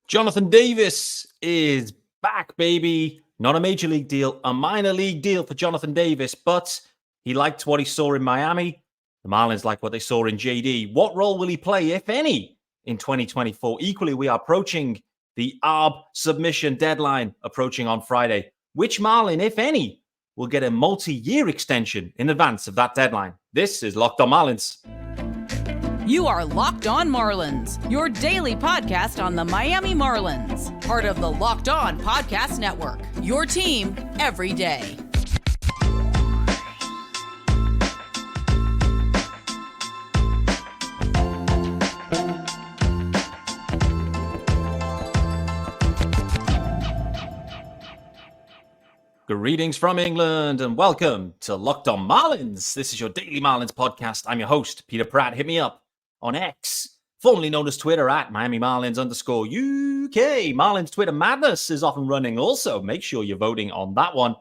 Jonathan Davis is back, baby. Not a major league deal, a minor league deal for Jonathan Davis, but he liked what he saw in Miami. The Marlins like what they saw in JD. What role will he play, if any, in 2024? Equally, we are approaching the ARB submission deadline approaching on Friday. Which Marlin, if any, will get a multi-year extension in advance of that deadline? This is Locked On Marlins. You are Locked On Marlins, your daily podcast on the Miami Marlins. Part of the Locked On Podcast Network, your team every day. Greetings from England and welcome to Locked On Marlins. This is your daily Marlins podcast. I'm your host, Peter Pratt. Hit me up on X, formerly known as Twitter, at Miami Marlins _UK. Marlins Twitter Madness is off and running also. Make sure you're voting on that one.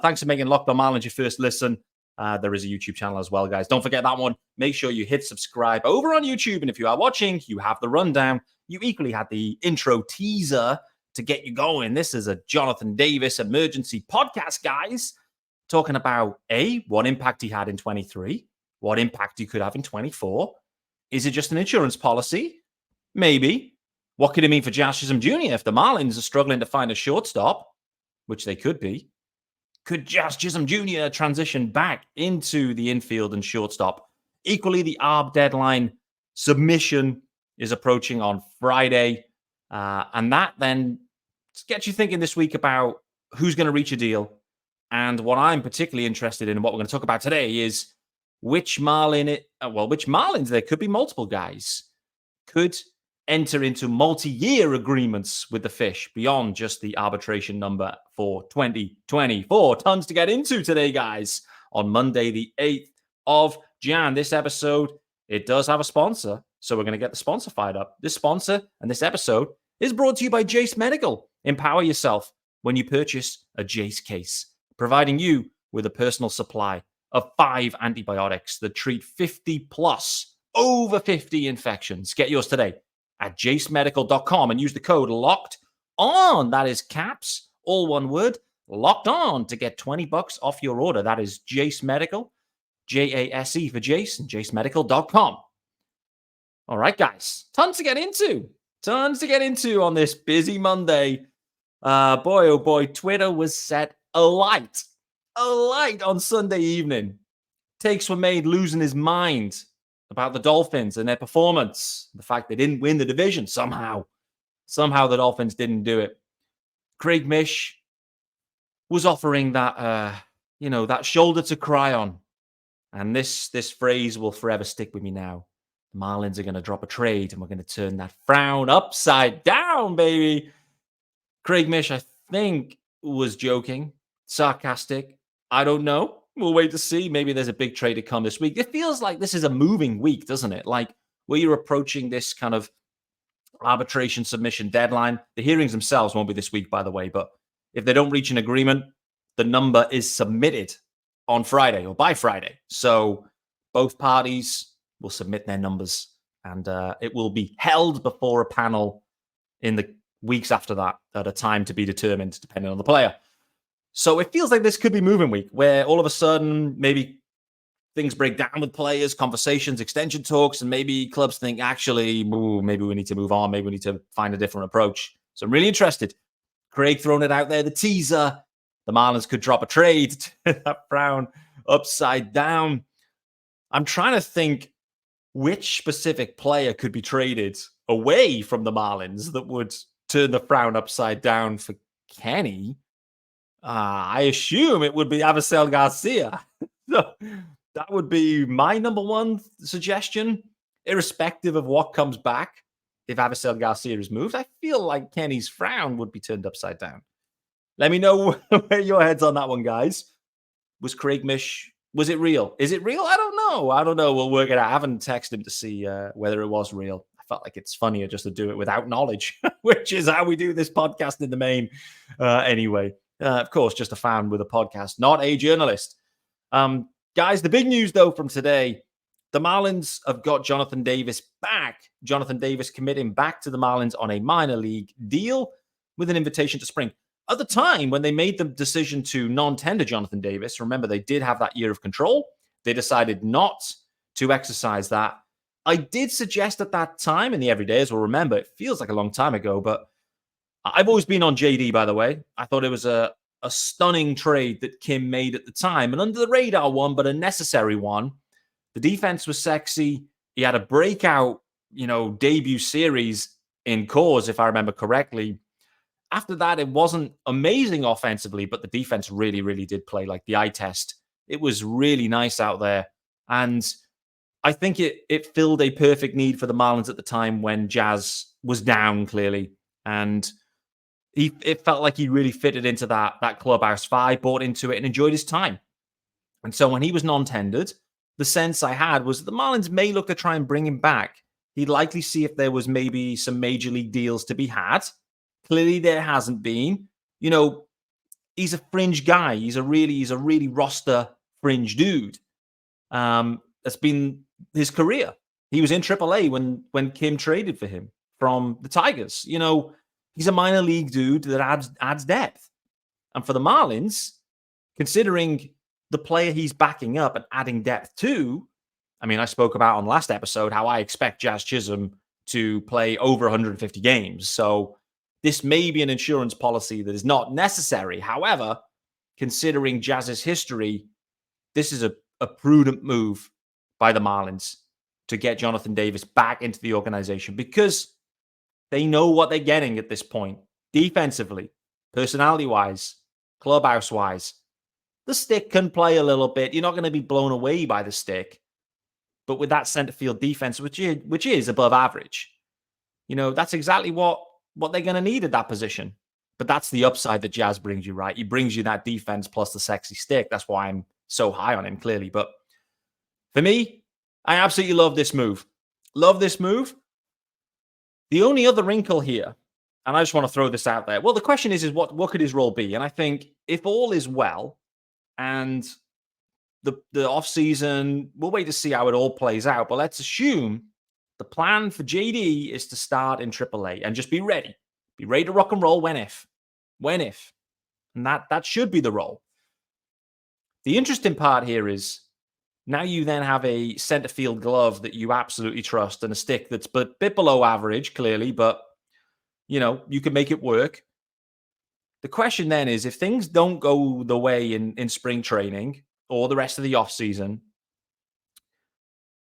Thanks for making Locked On Marlins your first listen. There is a YouTube channel as well, guys. Don't forget that one. Make sure you hit subscribe over on YouTube. And if you are watching, you have the rundown. You equally had the intro teaser to get you going. This is a Jonathan Davis emergency podcast, guys, talking about what impact he had in 23, what impact he could have in 24. Is it just an insurance policy? Maybe. What could it mean for Jase Jr. if the Marlins are struggling to find a shortstop, which they could be? Could Jase Jr. transition back into the infield and shortstop? Equally, the ARB deadline submission is approaching on Friday. And that then gets you thinking this week about who's going to reach a deal. And what I'm particularly interested in and what we're going to talk about today is which Marlins, there could be multiple guys, could enter into multi-year agreements with the Fish beyond just the arbitration number for 2024. Tons to get into today, guys, on Monday, the 8th of Jan. This episode, it does have a sponsor, so we're going to get the sponsor fired up. This sponsor and this episode is brought to you by Jase Medical. Empower yourself when you purchase a Jase case, providing you with a personal supply of 5 antibiotics that treat 50 plus, over 50 infections. Get yours today at jasemedical.com and use the code LOCKED ON. That is caps, all one word, locked on, to get $20 off your order. That is Jase Medical, Jase for Jase, and jasemedical.com. All right, guys, tons to get into on this busy Monday. Boy, oh boy, Twitter was set alight on Sunday evening. Takes were made losing his mind about the Dolphins and their performance. The fact they didn't win the division somehow. Somehow the Dolphins didn't do it. Craig Mish was offering that, that shoulder to cry on. And this phrase will forever stick with me now. The Marlins are going to drop a trade and we're going to turn that frown upside down, baby. Craig Mish, I think, was joking, sarcastic. I don't know. We'll wait to see. Maybe there's a big trade to come this week. It feels like this is a moving week, doesn't it? Like where you're approaching this kind of arbitration submission deadline. The hearings themselves won't be this week, by the way. But if they don't reach an agreement, the number is submitted on Friday or by Friday. So both parties will submit their numbers and it will be held before a panel in the weeks after that at a time to be determined, depending on the player. So it feels like this could be moving week where all of a sudden maybe things break down with players, conversations, extension talks, and maybe clubs think, actually, maybe we need to move on. Maybe we need to find a different approach. So I'm really interested. Craig throwing it out there, the teaser. The Marlins could drop a trade. That frown upside down. I'm trying to think which specific player could be traded away from the Marlins that would turn the frown upside down for Kenny. I assume it would be Avisail Garcia. So that would be my number one suggestion, irrespective of what comes back. If Avisail Garcia is moved, I feel like Kenny's frown would be turned upside down. Let me know where your head's on that one, guys. Was Craig Mish, was it real? Is it real? I don't know. We'll work it out. I haven't texted him to see whether it was real. I felt like it's funnier just to do it without knowledge, which is how we do this podcast in the main anyway. Of course, just a fan with a podcast, not a journalist. Guys, the big news, though, from today, the Marlins have got Jonathan Davis back. Jonathan Davis committing back to the Marlins on a minor league deal with an invitation to spring. At the time, when they made the decision to non-tender Jonathan Davis, remember, they did have that year of control. They decided not to exercise that. I did suggest at that time, in the everydayers will remember, it feels like a long time ago, but I've always been on JD, by the way. I thought it was a stunning trade that Kim made at the time, an under the radar one, but a necessary one. The defense was sexy. He had a breakout, debut series in Coors, if I remember correctly. After that, it wasn't amazing offensively, but the defense really, really did play like the eye test. It was really nice out there. And I think it filled a perfect need for the Marlins at the time when Jazz was down, clearly. And it felt like he really fitted into that clubhouse vibe, bought into it, and enjoyed his time. And so when he was non-tendered, the sense I had was that the Marlins may look to try and bring him back. He'd likely see if there was maybe some major league deals to be had. Clearly, there hasn't been. He's a fringe guy. He's a really roster fringe dude. That's been his career. He was in AAA when Kim traded for him from the Tigers. He's a minor league dude that adds depth. And for the Marlins, considering the player he's backing up and adding depth to, I spoke about on last episode how I expect Jazz Chisholm to play over 150 games. So this may be an insurance policy that is not necessary. However, considering Jazz's history, this is a prudent move by the Marlins to get Jonathan Davis back into the organization because they know what they're getting at this point. Defensively, personality-wise, clubhouse-wise. The stick can play a little bit. You're not going to be blown away by the stick. But with that center field defense, which is above average, that's exactly what they're going to need at that position. But that's the upside that Jazz brings you, right? He brings you that defense plus the sexy stick. That's why I'm so high on him, clearly. But for me, I absolutely love this move. Love this move. The only other wrinkle here, and I just want to throw this out there. Well, the question is what could his role be? And I think if all is well and the offseason, we'll wait to see how it all plays out. But let's assume the plan for JD is to start in AAA and just be ready. Be ready to rock and roll when if. And that should be the role. The interesting part here is now you then have a center field glove that you absolutely trust and a stick that's a bit below average, clearly, but, you can make it work. The question then is if things don't go the way in spring training or the rest of the offseason,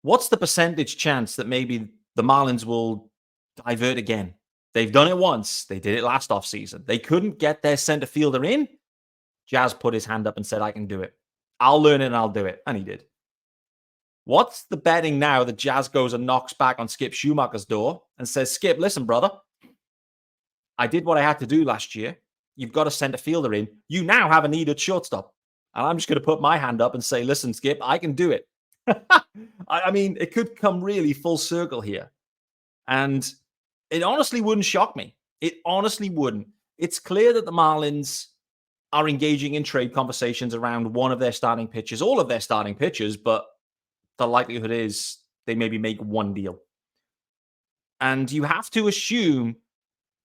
what's the percentage chance that maybe the Marlins will divert again? They've done it once. They did it last offseason. They couldn't get their center fielder in. Jazz put his hand up and said, I can do it. I'll learn it and I'll do it. And he did. What's the betting now that Jazz goes and knocks back on Skip Schumacher's door and says, Skip, listen, brother, I did what I had to do last year. You've got a center fielder in. You now have a needed shortstop. And I'm just going to put my hand up and say, listen, Skip, I can do it. It could come really full circle here. And it honestly wouldn't shock me. It honestly wouldn't. It's clear that the Marlins are engaging in trade conversations around one of their starting pitchers, all of their starting pitchers, but the likelihood is they maybe make one deal. And you have to assume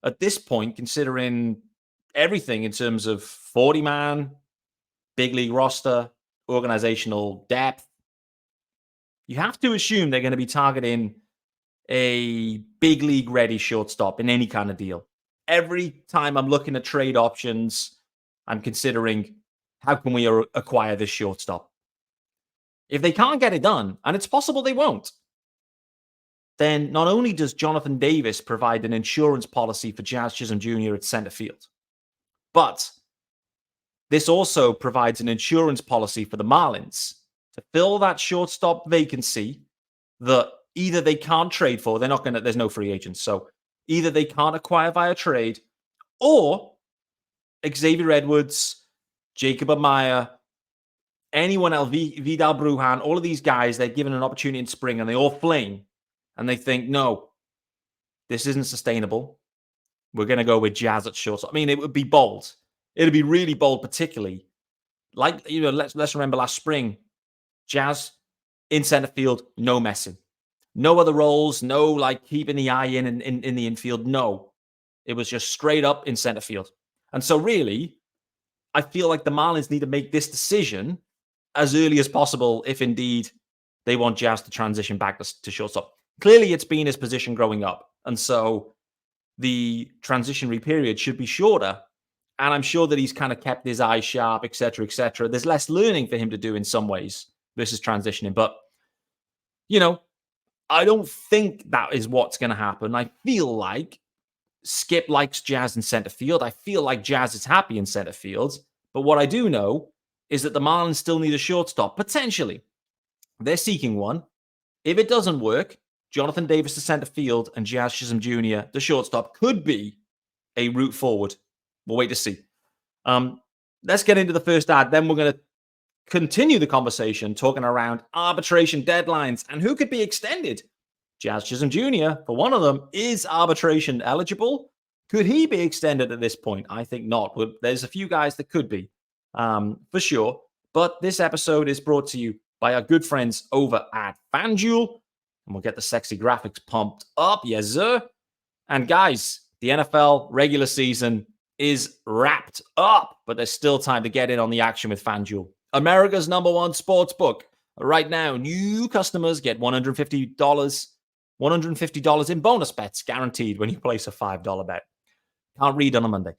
at this point, considering everything in terms of 40-man, big league roster, organizational depth, you have to assume they're going to be targeting a big league ready shortstop in any kind of deal. Every time I'm looking at trade options, I'm considering how can we acquire this shortstop? If they can't get it done, and it's possible they won't, then not only does Jonathan Davis provide an insurance policy for Jazz Chisholm Jr. at center field, but this also provides an insurance policy for the Marlins to fill that shortstop vacancy that either they can't trade for, there's no free agents. So either they can't acquire via trade, or Xavier Edwards, Jacob Amaya, anyone else, Vidal Brujan, all of these guys, they're given an opportunity in spring and they all flame and they think, no, this isn't sustainable. We're going to go with Jazz at shortstop. It would be bold. It'd be really bold, particularly. Let's remember last spring, Jazz in center field, no messing. No other roles, no like keeping the eye in the infield. No, it was just straight up in center field. And so really, I feel like the Marlins need to make this decision as early as possible if indeed they want Jazz to transition back to shortstop. Clearly, it's been his position growing up. And so the transitionary period should be shorter. And I'm sure that he's kind of kept his eyes sharp, et cetera, et cetera. There's less learning for him to do in some ways versus transitioning. But, I don't think that is what's going to happen. I feel like Skip likes Jazz in center field. I feel like Jazz is happy in center field. But what I do know is that the Marlins still need a shortstop, potentially. They're seeking one. If it doesn't work, Jonathan Davis to center field and Jazz Chisholm Jr., the shortstop, could be a route forward. We'll wait to see. Let's get into the first ad. Then we're going to continue the conversation talking around arbitration deadlines and who could be extended. Jazz Chisholm Jr., for one of them, is arbitration eligible. Could he be extended at this point? I think not. But there's a few guys that could be, for sure. But this episode is brought to you by our good friends over at FanDuel. And we'll get the sexy graphics pumped up. Yes, sir. And guys, the NFL regular season is wrapped up, but there's still time to get in on the action with FanDuel, America's number one sportsbook. Right now, new customers get $150 in bonus bets guaranteed when you place a $5 bet. Can't read on a Monday.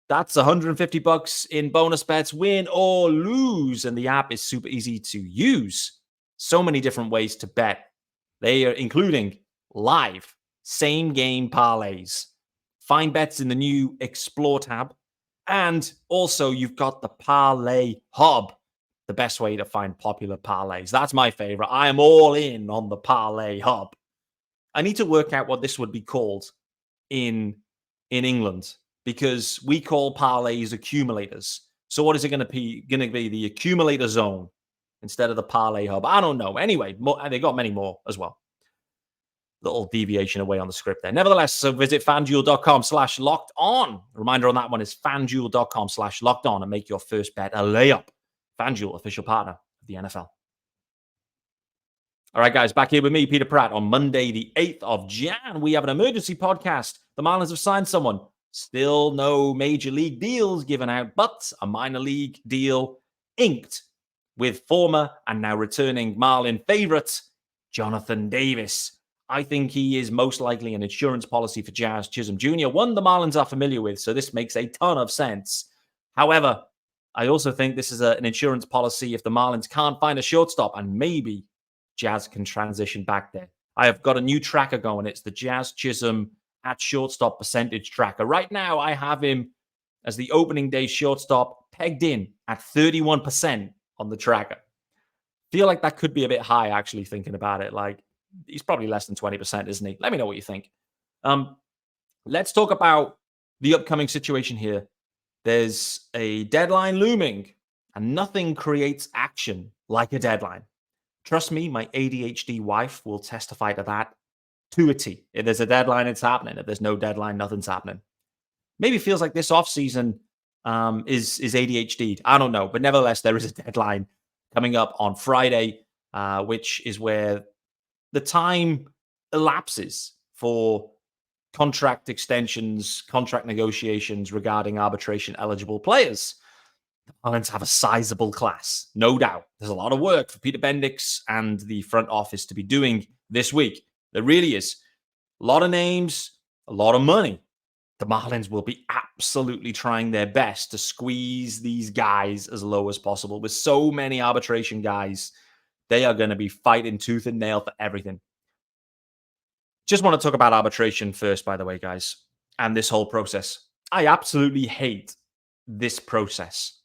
That's $150 in bonus bets, win or lose. And the app is super easy to use. So many different ways to bet. They are including live, same game parlays. Find bets in the new Explore tab. And also you've got the Parlay Hub, the best way to find popular parlays. That's my favorite. I am all in on the Parlay Hub. I need to work out what this would be called in England, because we call parlays accumulators. So what is it going to be? The accumulator zone instead of the Parlay Hub? I don't know. Anyway, they got many more as well. Little deviation away on the script there. Nevertheless, so visit FanDuel.com/locked-on. Reminder on that one is FanDuel.com/locked-on and make your first bet a layup. FanDuel, official partner of the NFL. All right, guys, back here with me, Peter Pratt, on Monday, the 8th of Jan. We have an emergency podcast. The Marlins have signed someone. Still no major league deals given out, but a minor league deal inked with former and now returning Marlin favorite, Jonathan Davis. I think he is most likely an insurance policy for Jazz Chisholm Jr., one the Marlins are familiar with, so this makes a ton of sense. However, I also think this is an insurance policy if the Marlins can't find a shortstop, and maybe Jazz can transition back there. I have got a new tracker going. It's the Jazz Chisholm at shortstop percentage tracker. Right now, I have him as the opening day shortstop pegged in at 31% on the tracker. Feel like that could be a bit high, actually, thinking about it. Like, he's probably less than 20%, isn't he? Let me know what you think. Let's talk about the upcoming situation here. There's a deadline looming, and nothing creates action like a deadline. Trust me, my ADHD wife will testify to that to a T. If there's a deadline, it's happening. If there's no deadline, nothing's happening. Maybe it feels like this offseason is ADHD. I don't know. But nevertheless, there is a deadline coming up on Friday, which is where the time elapses for contract extensions, contract negotiations regarding arbitration eligible players. The Marlins have a sizable class, no doubt. There's a lot of work for Peter Bendix and the front office to be doing this week. There really is. A lot of names, a lot of money. The Marlins will be absolutely trying their best to squeeze these guys as low as possible. With so many arbitration guys, they are going to be fighting tooth and nail for everything. Just want to talk about arbitration first, by the way, guys, and this whole process. I absolutely hate this process.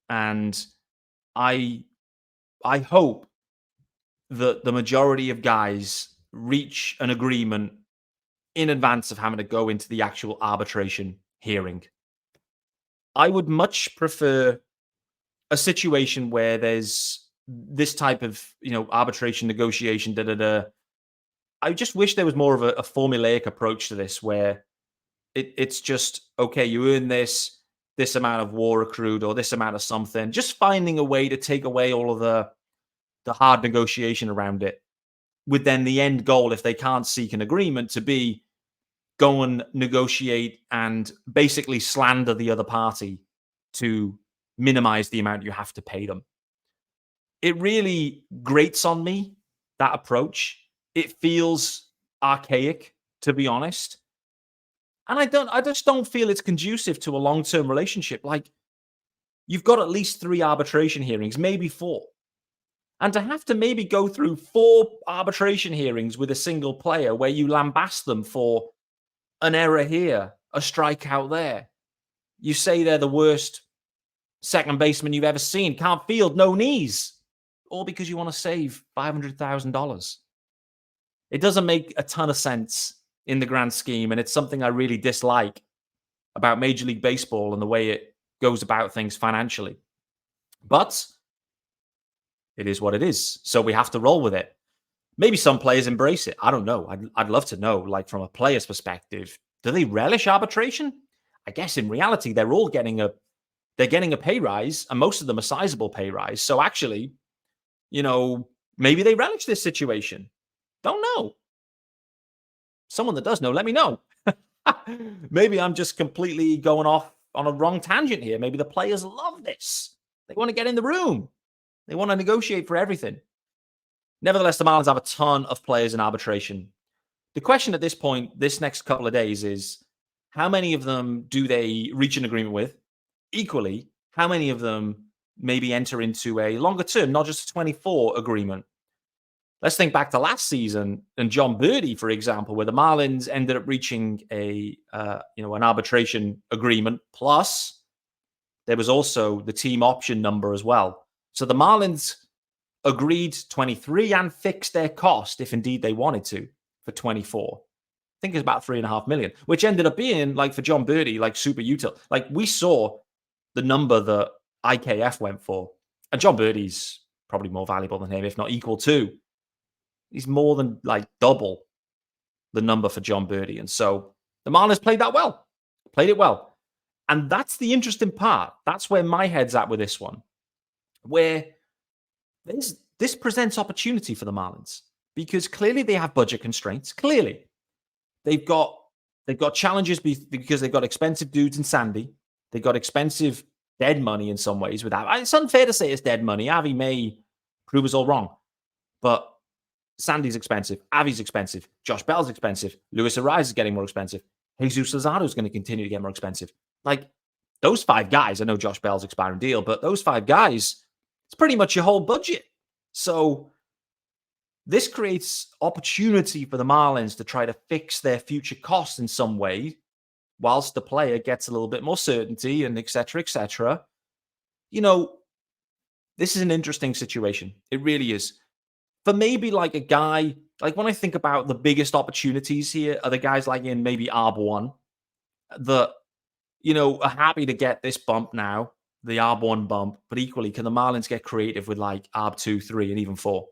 And I hope that the majority of guys reach an agreement in advance of having to go into the actual arbitration hearing. I would much prefer a situation where there's this type of, arbitration negotiation, I just wish there was more of a formulaic approach to this where it's just, okay, you earn this amount of war accrued or this amount of something, just finding a way to take away all of the hard negotiation around it, with then the end goal, if they can't seek an agreement, to be go and negotiate and basically slander the other party to minimize the amount you have to pay them. It really grates on me, that approach. It feels archaic, to be honest. And I just don't feel it's conducive to a long-term relationship. Like, you've got at least 3 arbitration hearings, maybe 4. And to have to maybe go through 4 arbitration hearings with a single player where you lambast them for an error here, a strikeout there. You say they're the worst second baseman you've ever seen, can't field, no knees, all because you want to save $500,000. It doesn't make a ton of sense in the grand scheme, and it's something I really dislike about Major League Baseball and the way it goes about things financially. But it is what it is, so we have to roll with it. Maybe some players embrace it. I don't know. I'd love to know, like, from a player's perspective, do they relish arbitration? I guess in reality, they're all getting a pay rise, and most of them a sizable pay rise. So actually, maybe they relish this situation. Don't know. Someone that does know, let me know. Maybe I'm just completely going off on a wrong tangent here. Maybe the players love this. They want to get in the room. They want to negotiate for everything. Nevertheless, the Marlins have a ton of players in arbitration. The question at this point, this next couple of days, is how many of them do they reach an agreement with? Equally, how many of them maybe enter into a longer term, not just a 24 agreement? Let's think back to last season and John Birdie, for example, where the Marlins ended up reaching an arbitration agreement. Plus, there was also the team option number as well. So the Marlins agreed 23 and fixed their cost, if indeed they wanted to, for 24. I think it's about $3.5 million, which ended up being, like, for John Birdie, like, super util. Like, we saw the number that IKF went for, and John Birdie's probably more valuable than him, if not equal to. He's more than, like, double the number for John Birdie. And so the Marlins played it well. And that's the interesting part. That's where my head's at with this one, where this presents opportunity for the Marlins, because clearly they have budget constraints. Clearly, they've got challenges because they've got expensive dudes in Sandy. They've got expensive dead money in some ways. It's unfair to say it's dead money. Avi may prove us all wrong, but Sandy's expensive. Avi's expensive. Josh Bell's expensive. Luis Ariz is getting more expensive. Jesus Luzardo is going to continue to get more expensive. Like, those 5 guys, I know Josh Bell's expiring deal, but those 5 guys, it's pretty much your whole budget. So this creates opportunity for the Marlins to try to fix their future costs in some way, whilst the player gets a little bit more certainty and et cetera, et cetera. This is an interesting situation. It really is. For maybe like a guy, like when I think about the biggest opportunities here are the guys like in maybe ARB 1 that, are happy to get this bump now, the ARB 1 bump, but equally, can the Marlins get creative with like ARB 2, 3, and even 4?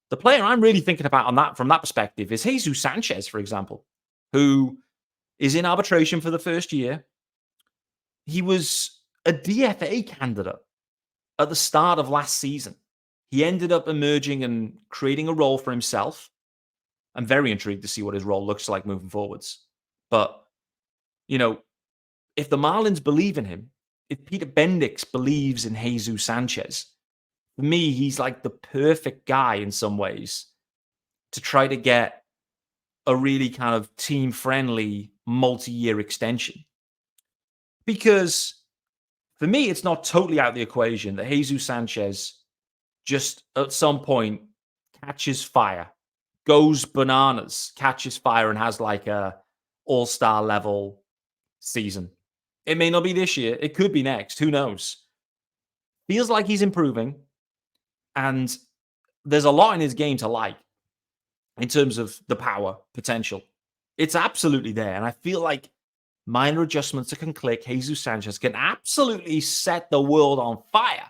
The player I'm really thinking about from that perspective is Jesus Sanchez, for example, who is in arbitration for the first year. He was a DFA candidate at the start of last season. He ended up emerging and creating a role for himself. I'm very intrigued to see what his role looks like moving forwards. But, if the Marlins believe in him, if Peter Bendix believes in Jesus Sanchez, for me, he's like the perfect guy in some ways to try to get a really kind of team-friendly multi-year extension. Because for me, it's not totally out of the equation that Jesus Sanchez just at some point catches fire, goes bananas, catches fire, and has like a all-star level season. It may not be this year. It could be next. Who knows? Feels like he's improving. And there's a lot in his game to like in terms of the power potential. It's absolutely there. And I feel like minor adjustments that can click, Jesus Sanchez can absolutely set the world on fire.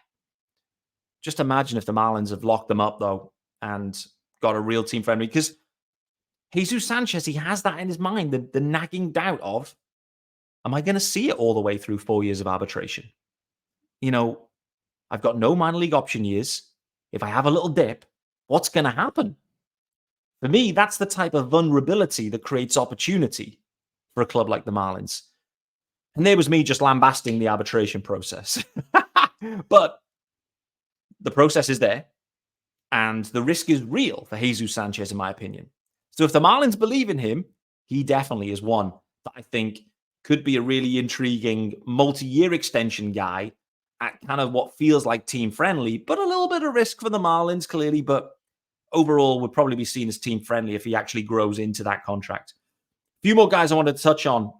Just imagine if the Marlins have locked them up, though, and got a real team friendly. Because Jesus Sanchez, he has that in his mind, the nagging doubt of, am I going to see it all the way through 4 years of arbitration? I've got no minor league option years. if I have a little dip, what's going to happen? For me, that's the type of vulnerability that creates opportunity for a club like the Marlins. And there was me just lambasting the arbitration process. But the process is there, and the risk is real for Jesus Sanchez, in my opinion. So if the Marlins believe in him, he definitely is one that I think could be a really intriguing multi-year extension guy at kind of what feels like team-friendly, but a little bit of risk for the Marlins, clearly. But overall, would probably be seen as team-friendly if he actually grows into that contract. A few more guys I wanted to touch on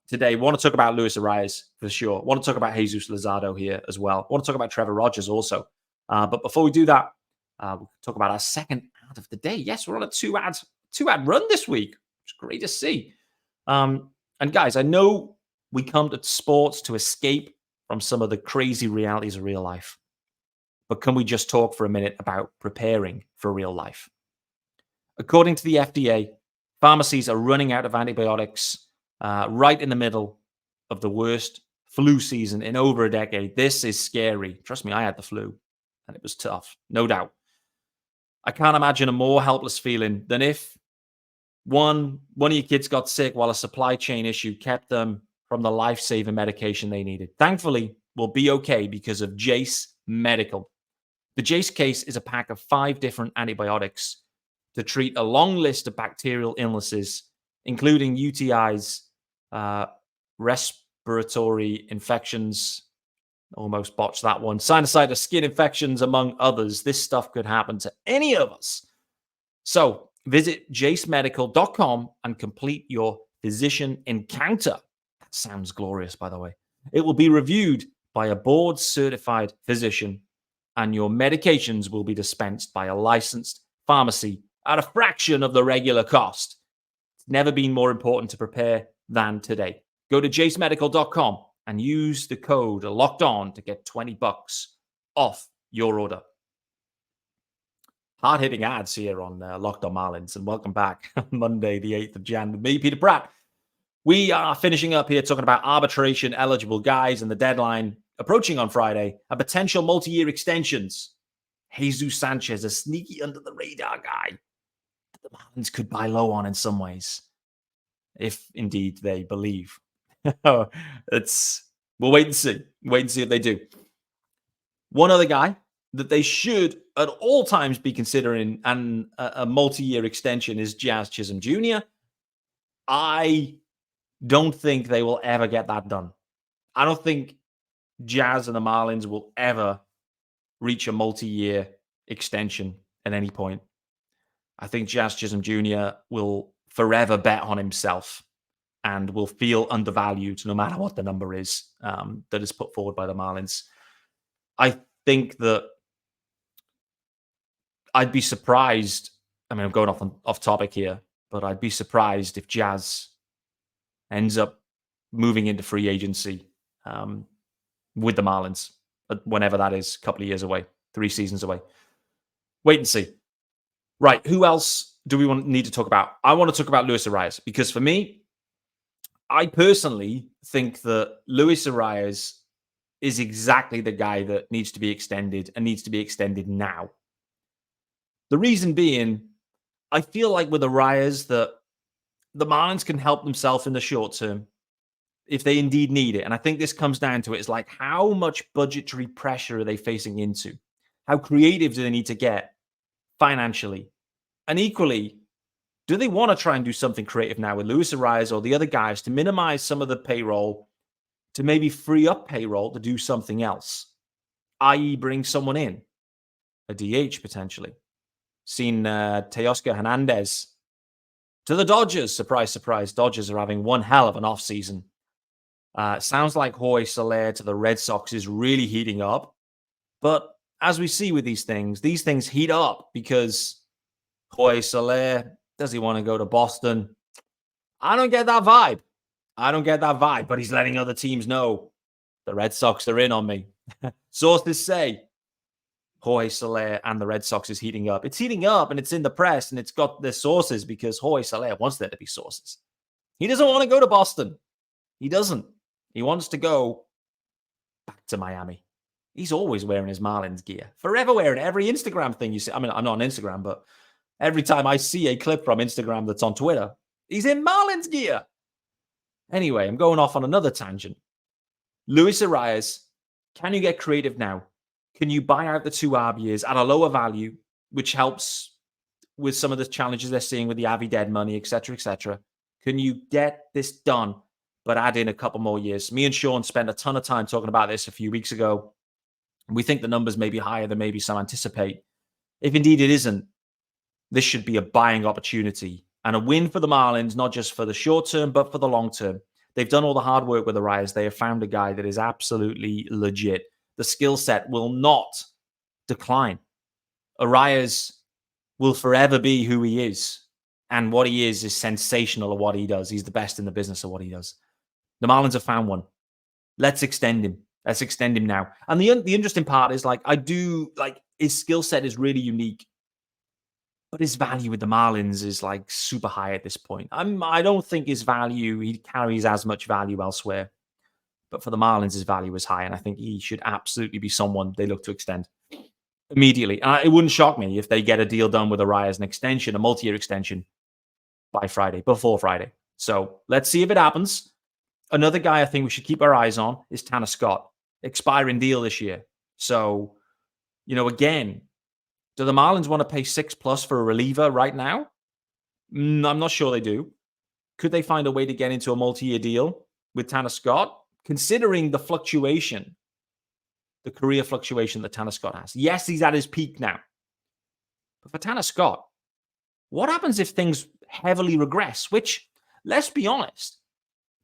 today. Want to talk about Luis Arias for sure. Want to talk about Jesus Luzardo here as well. Want to talk about Trevor Rogers also. But before we do that, we'll talk about our second ad of the day. Yes, we're on a two-ad run this week. It's great to see. And guys, I know we come to sports to escape from some of the crazy realities of real life. But can we just talk for a minute about preparing for real life? According to the FDA, pharmacies are running out of antibiotics right in the middle of the worst flu season in over a decade. This is scary. Trust me, I had the flu, and it was tough, no doubt. I can't imagine a more helpless feeling than if one of your kids got sick while a supply chain issue kept them from the life-saving medication they needed. Thankfully, we'll be okay because of Jase Medical. The Jase case is a pack of 5 different antibiotics to treat a long list of bacterial illnesses, including UTIs, respiratory infections, almost botched that one, sinusitis, skin infections, among others. This stuff could happen to any of us. So visit jasemedical.com and complete your physician encounter. That sounds glorious, by the way. It will be reviewed by a board-certified physician, and your medications will be dispensed by a licensed pharmacy at a fraction of the regular cost. It's never been more important to prepare than today. Go to jasemedical.com and use the code LOCKEDON to get $20 off your order. Hard-hitting ads here on Locked On Marlins, and welcome back on Monday, the 8th of January, with me, Peter Pratt. We are finishing up here talking about arbitration-eligible guys and the deadline approaching on Friday, and potential multi-year extensions. Jesus Sanchez, a sneaky under-the-radar guy that the Marlins could buy low on in some ways, if indeed they believe. We'll wait and see. Wait and see if they do. One other guy that they should at all times be considering a multi-year extension is Jazz Chisholm Jr. I don't think they will ever get that done. I don't think Jazz and the Marlins will ever reach a multi-year extension at any point. I think Jazz Chisholm Jr. will forever bet on himself and will feel undervalued no matter what the number is that is put forward by the Marlins. I think that I'd be surprised. I mean, I'm going off topic here, but I'd be surprised if Jazz ends up moving into free agency with the Marlins, whenever that is, a couple of years away, 3 seasons away. Wait and see. Right, who else do we need to talk about? I want to talk about Luis Arias, because for me, I personally think that Luis Arias is exactly the guy that needs to be extended, and needs to be extended now. The reason being, I feel like with Arias that the Marlins can help themselves in the short term if they indeed need it. And I think this comes down to it. It's like, how much budgetary pressure are they facing into? How creative do they need to get financially? And equally, do they want to try and do something creative now with Luis Arias or the other guys to minimize some of the payroll, to maybe free up payroll to do something else, i.e. bring someone in, a DH potentially? Seen Teoscar Hernandez to the Dodgers. Surprise, surprise. Dodgers are having one hell of an offseason. Sounds like Jorge Soler to the Red Sox is really heating up. But as we see with these things heat up because Jorge Soler, does he want to go to Boston? I don't get that vibe. But he's letting other teams know the Red Sox are in on me. Sources say Jorge Soler and the Red Sox is heating up. It's heating up, and it's in the press, and it's got their sources because Jorge Soler wants there to be sources. He doesn't want to go to Boston. He doesn't. He wants to go back to Miami. He's always wearing his Marlins gear. Forever wearing it. Every Instagram thing you see. I mean, I'm not on Instagram, but every time I see a clip from Instagram that's on Twitter, he's in Marlins gear. Anyway, I'm going off on another tangent. Luis Arias, can you get creative now? Can you buy out the 2 RBAs at a lower value, which helps with some of the challenges they're seeing with the Avi dead money, et cetera, et cetera? Can you get this done, but add in a couple more years? Me and Sean spent a ton of time talking about this a few weeks ago. We think the numbers may be higher than maybe some anticipate. If indeed it isn't, this should be a buying opportunity and a win for the Marlins, not just for the short term, but for the long term. They've done all the hard work with Arias. They have found a guy that is absolutely legit. The skill set will not decline. Arias will forever be who he is. And what he is sensational at what he does. He's the best in the business at what he does. The Marlins have found one. Let's extend him. Let's extend him now. And the interesting part is, like, I do, like, his skill set is really unique. But his value with the Marlins is, like, super high at this point. I don't think his value, he carries as much value elsewhere. But for the Marlins, his value is high. And I think he should absolutely be someone they look to extend immediately. And it wouldn't shock me if they get a deal done with Arias, an extension, a multi-year extension by Friday, before Friday. So let's see if it happens. Another guy I think we should keep our eyes on is Tanner Scott, expiring deal this year. So, again, do the Marlins want to pay 6+ for a reliever right now? I'm not sure they do. Could they find a way to get into a multi-year deal with Tanner Scott, considering the fluctuation, the career fluctuation that Tanner Scott has? Yes, he's at his peak now. But for Tanner Scott, what happens if things heavily regress? Which, let's be honest,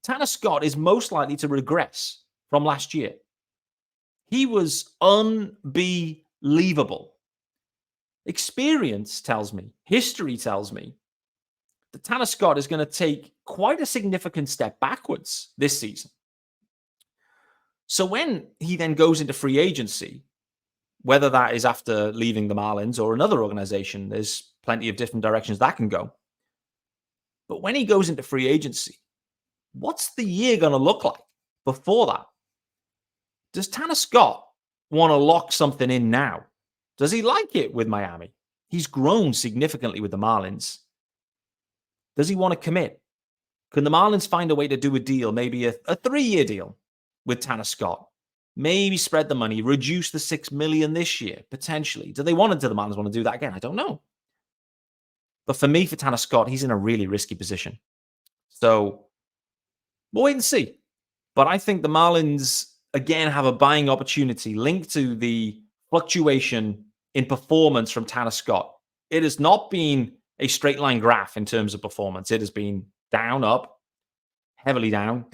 Tanner Scott is most likely to regress from last year. He was unbelievable. Experience tells me, history tells me, that Tanner Scott is going to take quite a significant step backwards this season. So when he then goes into free agency, whether that is after leaving the Marlins or another organization, there's plenty of different directions that can go. But when he goes into free agency, what's the year going to look like before that? Does Tanner Scott want to lock something in now? Does he like it with Miami? He's grown significantly with the Marlins. Does he want to commit? Can the Marlins find a way to do a deal, maybe a 3-year deal with Tanner Scott? Maybe spread the money, reduce the $6 million this year, potentially. Do the Marlins want to do that again? I don't know. But for me, for Tanner Scott, he's in a really risky position. So we'll wait and see. But I think the Marlins, again, have a buying opportunity linked to the fluctuation in performance from Tanner Scott. It has not been a straight line graph in terms of performance. It has been down, up, heavily down,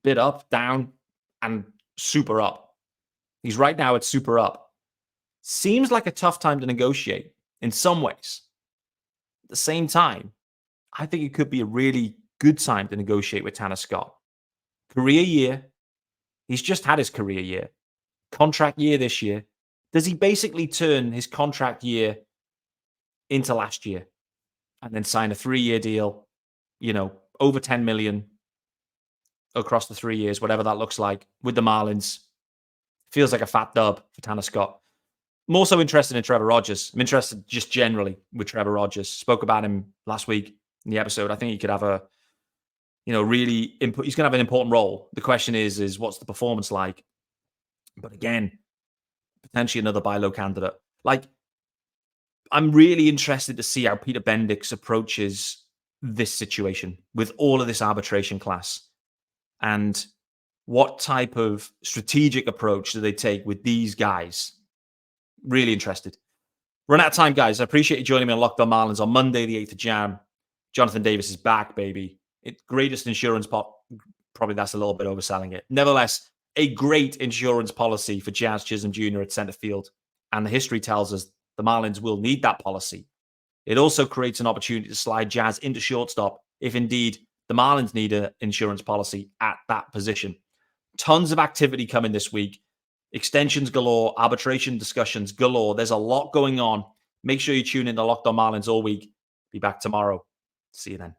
bit up, down, and super up. He's right now at super up. Seems like a tough time to negotiate in some ways. At the same time, I think it could be a really good time to negotiate with Tanner Scott. Career year. He's just had his career year. Contract year this year. Does he basically turn his contract year into last year and then sign a 3-year deal, over $10 million across the 3 years, whatever that looks like, with the Marlins? Feels like a fat dub for Tanner Scott. I'm also interested in Trevor Rogers. I'm interested just generally with Trevor Rogers. Spoke about him last week in the episode. I think he could have a, he's going to have an important role. The question is what's the performance like? But again, potentially another buy low candidate. Like, I'm really interested to see how Peter Bendix approaches this situation with all of this arbitration class and what type of strategic approach do they take with these guys. Really interested. Run out of time, guys. I appreciate you joining me on Locked On Marlins on Monday, the 8th of Jan. Jonathan Davis is back, baby. Greatest insurance probably that's a little bit overselling it. Nevertheless, a great insurance policy for Jazz Chisholm Jr. at center field. And the history tells us the Marlins will need that policy. It also creates an opportunity to slide Jazz into shortstop if indeed the Marlins need an insurance policy at that position. Tons of activity coming this week. Extensions galore, arbitration discussions galore. There's a lot going on. Make sure you tune in to Locked On Marlins all week. Be back tomorrow. See you then.